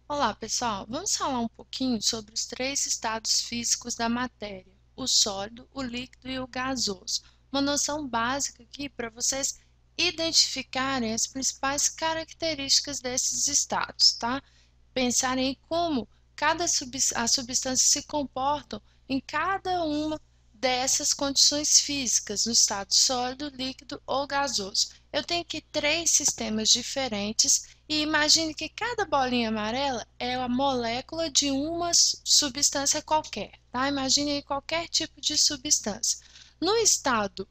Olá, pessoal. Vamos falar um pouquinho sobre os três estados físicos da matéria: o sólido, o líquido e o gasoso. Uma noção básica aqui para vocês identificarem as principais características desses estados, tá? Pensarem em como as substâncias se comportam em cada uma dessas condições físicas, no estado sólido, líquido ou gasoso. Eu tenho aqui três sistemas diferentes e imagine que cada bolinha amarela é a molécula de uma substância qualquer, tá? Imagine aí qualquer tipo de substância. No estado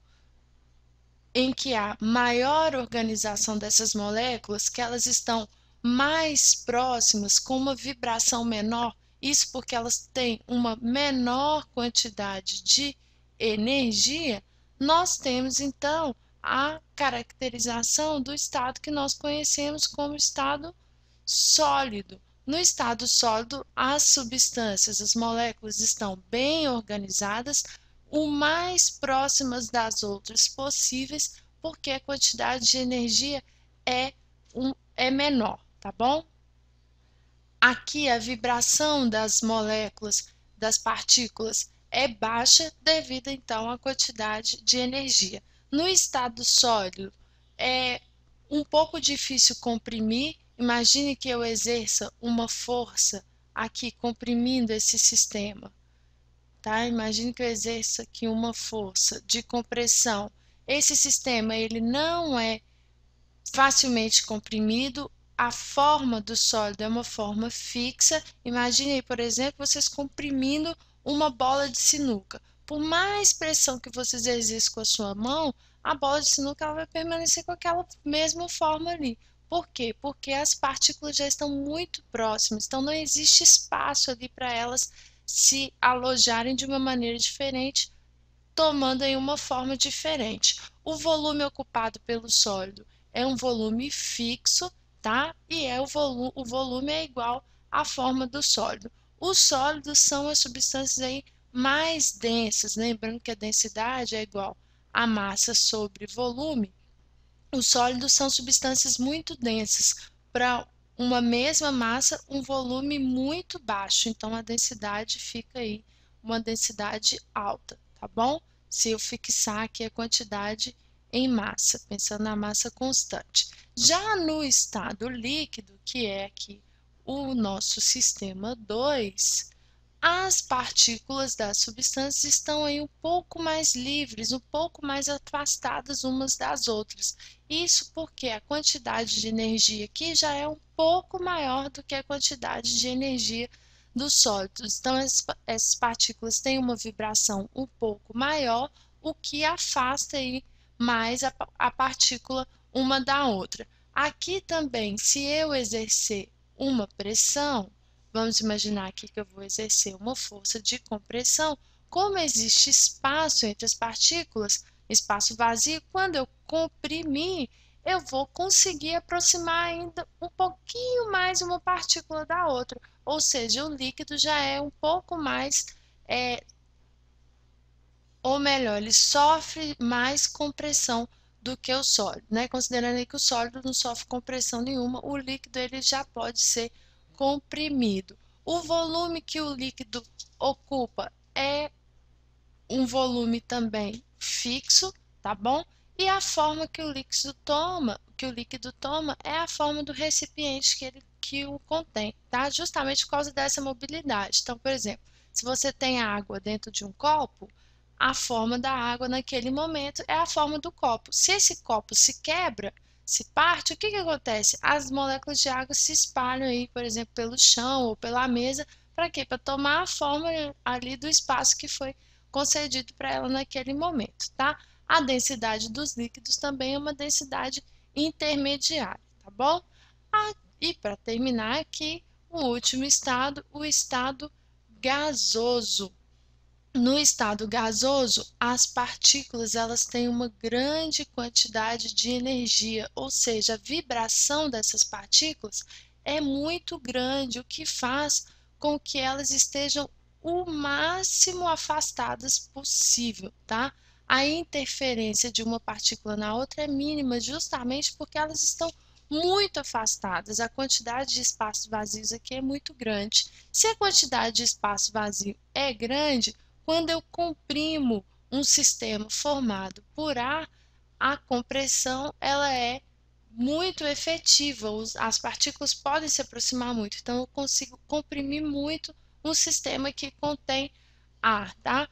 em que há maior organização dessas moléculas, que elas estão mais próximas, com uma vibração menor, isso porque elas têm uma menor quantidade de energia, nós temos então a caracterização do estado que nós conhecemos como estado sólido. No estado sólido, as substâncias, as moléculas estão bem organizadas, o mais próximas das outras possíveis, porque a quantidade de energia é menor, tá bom? Aqui a vibração das moléculas, das partículas, é baixa devido então à quantidade de energia. No estado sólido, é um pouco difícil comprimir. Imagine que eu exerça uma força aqui comprimindo esse sistema, tá? Imagine que eu exerça aqui uma força de compressão. Esse sistema ele não é facilmente comprimido. A forma do sólido é uma forma fixa. Imagine aí, por exemplo, vocês comprimindo uma bola de sinuca. Por mais pressão que vocês exerçam com a sua mão, a bola de sinuca ela vai permanecer com aquela mesma forma ali. Por quê? Porque as partículas já estão muito próximas, então não existe espaço ali para elas se alojarem de uma maneira diferente, tomando em uma forma diferente. O volume ocupado pelo sólido é um volume fixo, tá? E o volume é igual à forma do sólido. Os sólidos são as substâncias aí mais densas, lembrando que a densidade é igual a massa sobre volume. Os sólidos são substâncias muito densas. Para uma mesma massa, um volume muito baixo, então a densidade fica aí uma densidade alta, tá bom? Se eu fixar aqui a quantidade em massa, pensando na massa constante. Já no estado líquido, que é aqui o nosso sistema 2, as partículas das substâncias estão aí um pouco mais livres, um pouco mais afastadas umas das outras. Isso porque a quantidade de energia aqui já é um pouco maior do que a quantidade de energia dos sólidos. Então, essas partículas têm uma vibração um pouco maior, o que afasta aí mais a partícula uma da outra. Aqui também, se eu exercer uma pressão, vamos imaginar aqui que eu vou exercer uma força de compressão. Como existe espaço entre as partículas, espaço vazio, quando eu comprimir, eu vou conseguir aproximar ainda um pouquinho mais uma partícula da outra. Ou seja, o líquido já é um pouco mais, ou melhor, ele sofre mais compressão do que o sólido, né? Considerando aí que o sólido não sofre compressão nenhuma, o líquido ele já pode ser comprimido. O volume que o líquido ocupa é um volume também fixo, tá bom? E a forma que o líquido toma é a forma do recipiente que o contém, tá? Justamente por causa dessa mobilidade. Então, por exemplo, se você tem água dentro de um copo, a forma da água naquele momento é a forma do copo. Se esse copo se quebra, se parte, o que que acontece? As moléculas de água se espalham aí, por exemplo, pelo chão ou pela mesa, para quê? Para tomar a forma ali do espaço que foi concedido para ela naquele momento, tá? A densidade dos líquidos também é uma densidade intermediária, tá bom? E para terminar aqui, o último estado, o estado gasoso. No estado gasoso, as partículas elas têm uma grande quantidade de energia, ou seja, a vibração dessas partículas é muito grande, o que faz com que elas estejam o máximo afastadas possível, tá? A interferência de uma partícula na outra é mínima, justamente porque elas estão muito afastadas. A quantidade de espaços vazios aqui é muito grande. Se a quantidade de espaço vazio é grande, quando eu comprimo um sistema formado por ar, a compressão ela é muito efetiva, as partículas podem se aproximar muito, então eu consigo comprimir muito um sistema que contém ar, tá?